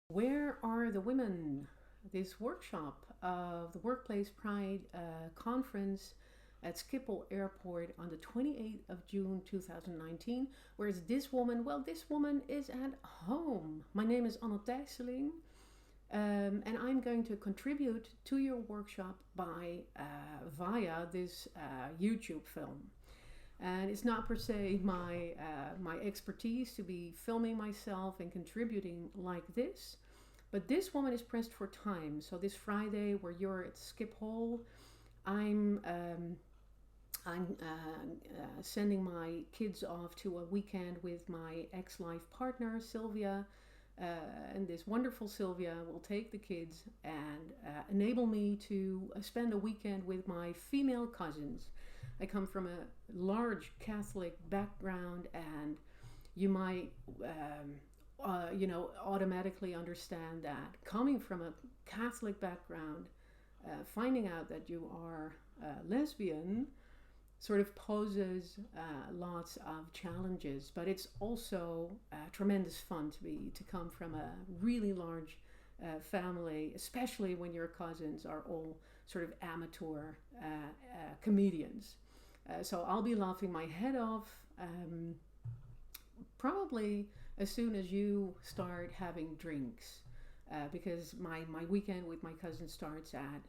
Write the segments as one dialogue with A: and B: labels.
A: Where are the women? This workshop of the Workplace Pride conference at Schiphol Airport on the 28th of June 2019. Whereas this woman, well, this woman is at home. My name is Anne Thijsseling, and I'm going to contribute to your workshop by via this YouTube film. And it's not per se my expertise to be filming myself and contributing like this, but this woman is pressed for time. So this Friday, where you're at Schiphol, I'm sending my kids off to a weekend with my ex-life partner Sylvia, and this wonderful Sylvia will take the kids and enable me to spend a weekend with my female cousins. I come from a large Catholic background, and you might, automatically understand that coming from a Catholic background, finding out that you are lesbian sort of poses lots of challenges, but it's also tremendous fun to come from a really large family, especially when your cousins are all sort of amateur comedians. So I'll be laughing my head off, probably as soon as you start having drinks, because my weekend with my cousin starts at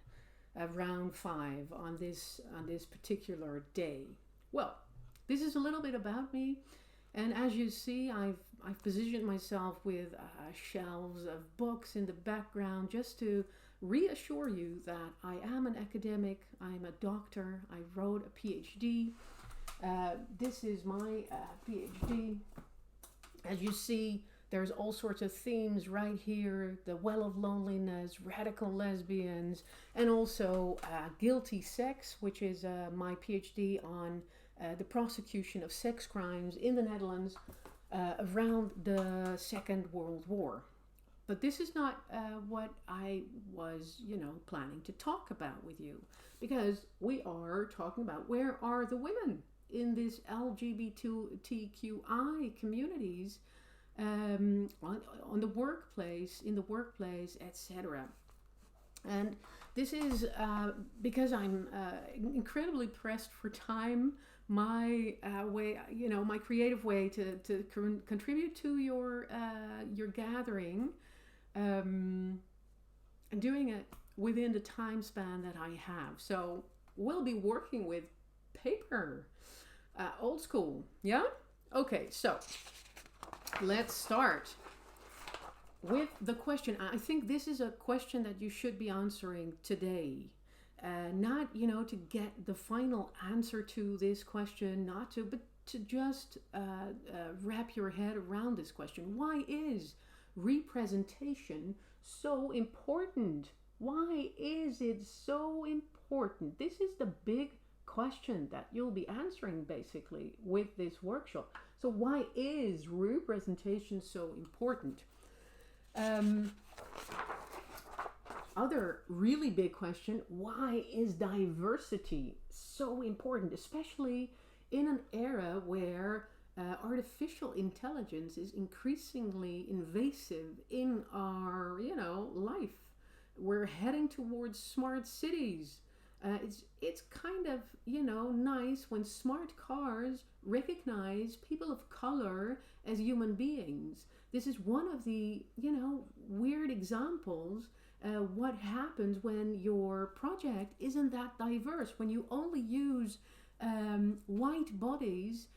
A: around 5 on this particular day. Well, this is a little bit about me, and as you see, I've positioned myself with shelves of books in the background just to reassure you that I am an academic. I'm a doctor. I wrote a PhD. This is my PhD. As you see, there's all sorts of themes right here: the well of loneliness, radical lesbians, and also guilty sex, which is my PhD on the prosecution of sex crimes in the Netherlands around the Second World War. But this is not what I was, planning to talk about with you, because we are talking about where are the women in this LGBTQI communities, on the workplace, in the workplace, etc. And this is because I'm incredibly pressed for time. My way, my creative way to contribute to your gathering, and doing it within the time span that I have. So we'll be working with paper, old school. Yeah. Okay. So let's start with the question. I think this is a question that you should be answering today. Not, to get the final answer to this question, but to just wrap your head around this question. Why is representation so important? Why is it so important? This is the big question that you'll be answering basically with this workshop. So why is representation so important? Other really big question: why is diversity so important, especially in an era where artificial intelligence is increasingly invasive in our, life? We're heading towards smart cities. It's kind of, nice when smart cars recognize people of color as human beings. This is one of the, weird examples. What happens when your project isn't that diverse, when you only use white bodies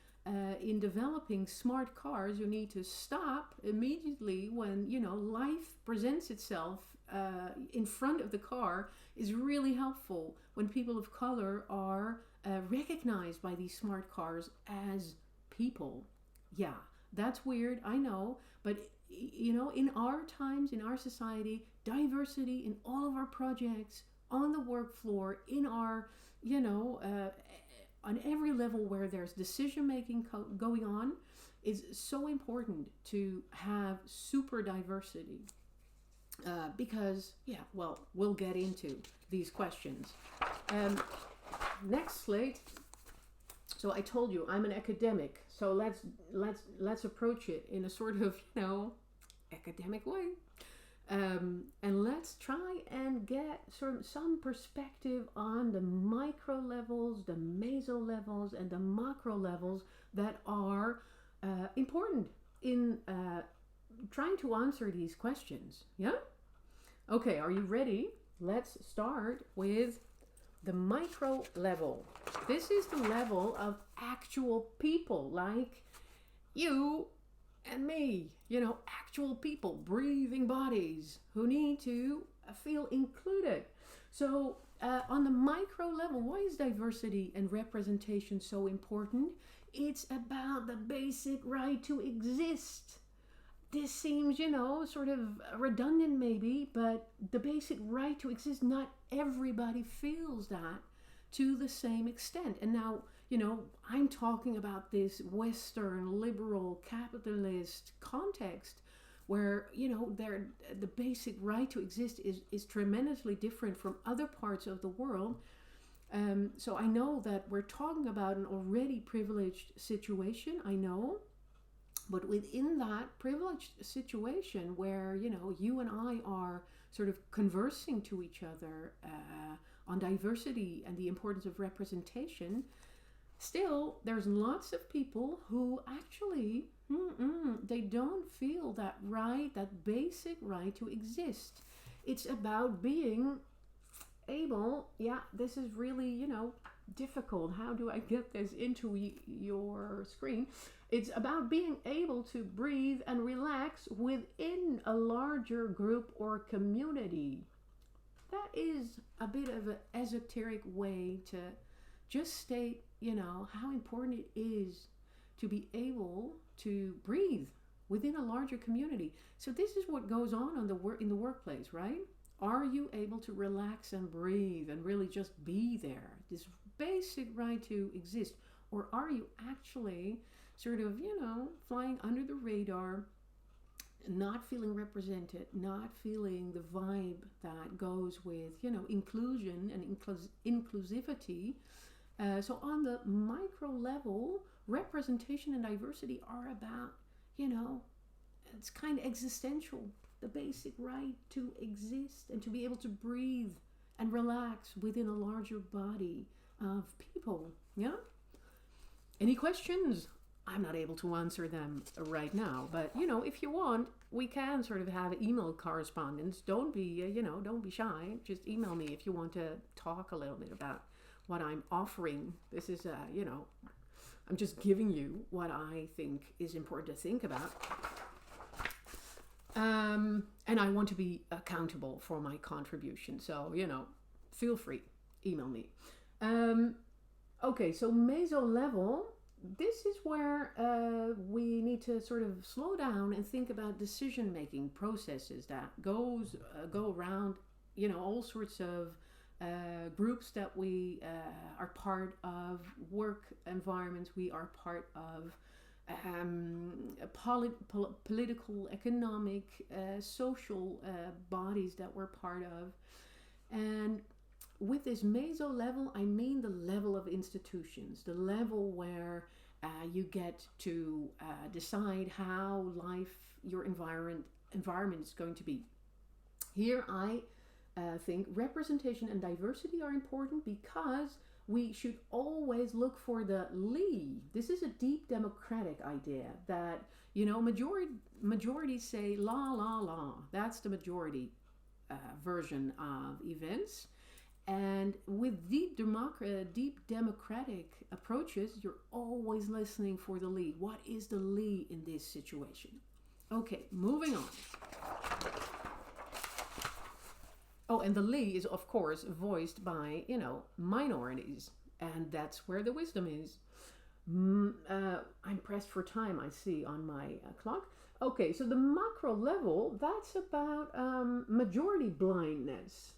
A: in developing smart cars. You need to stop immediately when life presents itself in front of the car. Is really helpful when people of color are recognized by these smart cars as people. Yeah, that's weird, I know, but in our times, in our society, diversity in all of our projects, on the work floor, in our, on every level where there's decision making going on, is so important to have super diversity. Because, we'll get into these questions. Next slide. So I told you I'm an academic. So let's approach it in a sort of academic way. And let's try and get sort of some perspective on the micro levels, the meso levels, and the macro levels that are important in trying to answer these questions. Yeah? Okay, are you ready? Let's start with the micro level. This is the level of actual people like you and me, actual people, breathing bodies who need to feel included. So, on the micro level, why is diversity and representation so important? It's about the basic right to exist. This seems, sort of redundant maybe, but the basic right to exist, not everybody feels that to the same extent. And now, I'm talking about this Western liberal capitalist context where, the basic right to exist is tremendously different from other parts of the world. So I know that we're talking about an already privileged situation, I know. But within that privileged situation where, you and I are sort of conversing to each other on diversity and the importance of representation, still there's lots of people who actually, they don't feel that right, that basic right to exist. It's about being able, this is really, difficult. How do I get this into your screen? It's about being able to breathe and relax within a larger group or community. That is a bit of an esoteric way to just state, how important it is to be able to breathe within a larger community. So this is what goes on in the workplace, right? Are you able to relax and breathe and really just be there? This basic right to exist. Or are you actually sort of, flying under the radar, not feeling represented, not feeling the vibe that goes with, inclusion and inclusivity. So on the micro level, representation and diversity are about, it's kind of existential. The basic right to exist and to be able to breathe and relax within a larger body of people. Yeah? Any questions? I'm not able to answer them right now, but if you want, we can sort of have email correspondence. Don't be shy. Just email me if you want to talk a little bit about what I'm offering. This is I'm just giving you what I think is important to think about. And I want to be accountable for my contribution. So, feel free, email me. Okay, so meso level, this is where we need to sort of slow down and think about decision-making processes that go around, all sorts of groups that we are part of, work environments we are part of, political, economic, social bodies that we're part of. And with this meso level, I mean the level of institutions, the level where you get to decide how your environment is going to be. Here I think representation and diversity are important because we should always look for the li. This is a deep democratic idea that, majorities say la, la, la. That's the majority version of events. And with deep democratic approaches, you're always listening for the li. What is the li in this situation? Okay, moving on. Oh, and the li is, of course, voiced by, minorities. And that's where the wisdom is. I'm pressed for time, I see, on my clock. Okay, so the macro level, that's about majority blindness.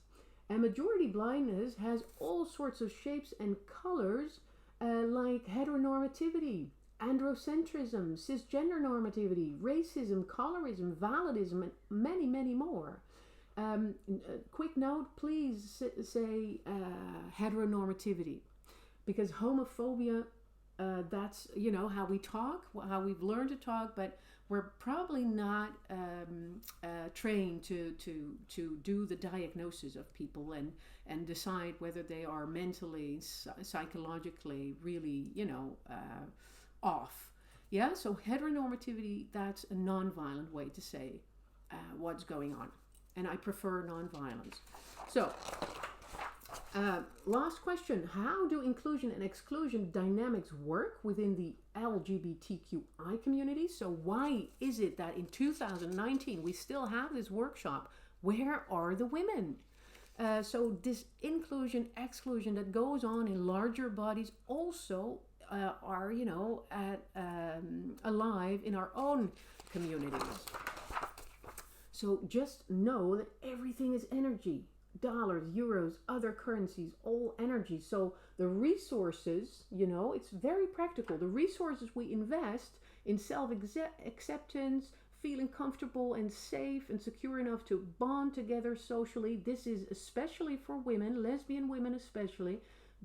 A: And majority blindness has all sorts of shapes and colors, like heteronormativity, androcentrism, cisgender normativity, racism, colorism, validism, and many, many more. Quick note, please say heteronormativity, because homophobia, that's how we talk, how we've learned to talk, but we're probably not trained to do the diagnosis of people and decide whether they are mentally, psychologically really, off. Yeah, so heteronormativity, that's a non-violent way to say what's going on. And I prefer non-violence. So, last question. How do inclusion and exclusion dynamics work within the LGBTQI community? So why is it that in 2019 we still have this workshop? Where are the women? So this inclusion, exclusion that goes on in larger bodies also are, alive in our own communities. So just know that everything is energy. Dollars, euros, other currencies, all energy. So the resources, it's very practical. The resources we invest in self-acceptance, feeling comfortable and safe and secure enough to bond together socially. This is especially for women, lesbian women especially,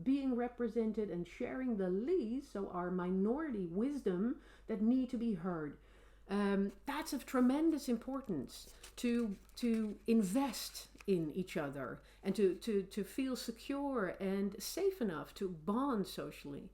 A: being represented and sharing the leads, so our minority wisdom that need to be heard. That's of tremendous importance to invest in each other and to feel secure and safe enough to bond socially.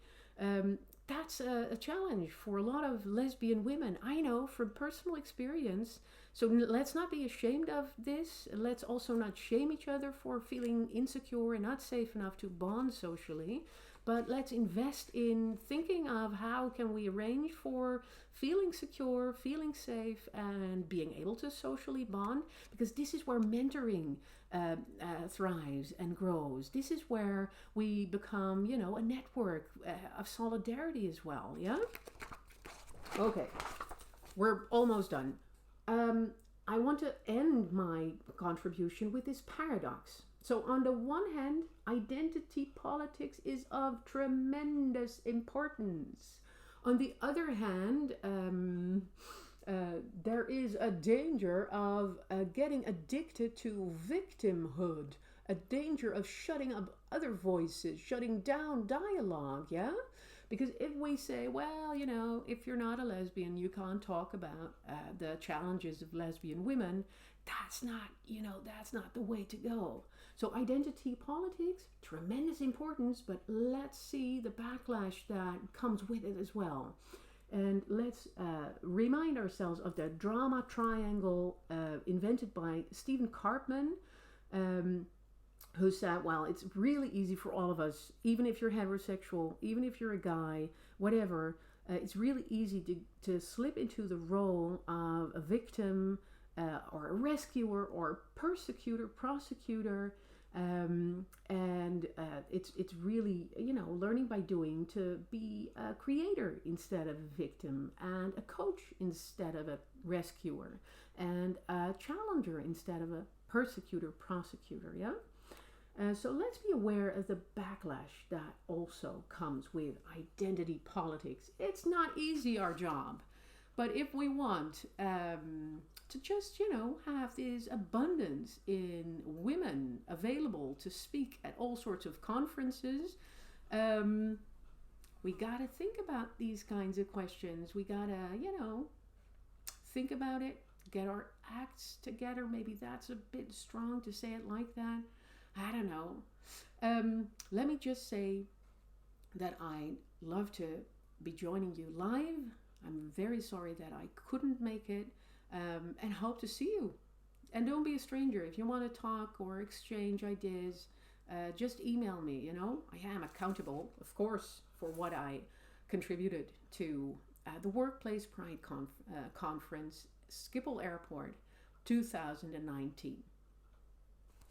A: That's a challenge for a lot of lesbian women. I know from personal experience. So let's not be ashamed of this. Let's also not shame each other for feeling insecure and not safe enough to bond socially. But let's invest in thinking of how can we arrange for feeling secure, feeling safe, and being able to socially bond, because this is where mentoring thrives and grows. This is where we become, a network of solidarity as well, yeah? Okay, we're almost done. I want to end my contribution with this paradox. So on the one hand, identity politics is of tremendous importance. On the other hand, there is a danger of getting addicted to victimhood, a danger of shutting up other voices, shutting down dialogue, yeah? Because if we say, well, if you're not a lesbian, you can't talk about the challenges of lesbian women, that's not the way to go. So identity politics, tremendous importance, but let's see the backlash that comes with it as well. And let's remind ourselves of the drama triangle invented by Stephen Karpman, who said, well, it's really easy for all of us, even if you're heterosexual, even if you're a guy, whatever, it's really easy to slip into the role of a victim or a rescuer or persecutor, prosecutor, and it's really, learning by doing to be a creator instead of a victim, and a coach instead of a rescuer, and a challenger instead of a persecutor, prosecutor, yeah? So let's be aware of the backlash that also comes with identity politics. It's not easy, our job. But if we want to just, have this abundance in women available to speak at all sorts of conferences, we got to think about these kinds of questions. We got to, think about it, get our acts together. Maybe that's a bit strong to say it like that. I don't know. Let me just say that I love to be joining you live. I'm very sorry that I couldn't make it, and hope to see you. And don't be a stranger. If you want to talk or exchange ideas, just email me, I am accountable, of course, for what I contributed to the Workplace Pride Conference, Schiphol Airport, 2019.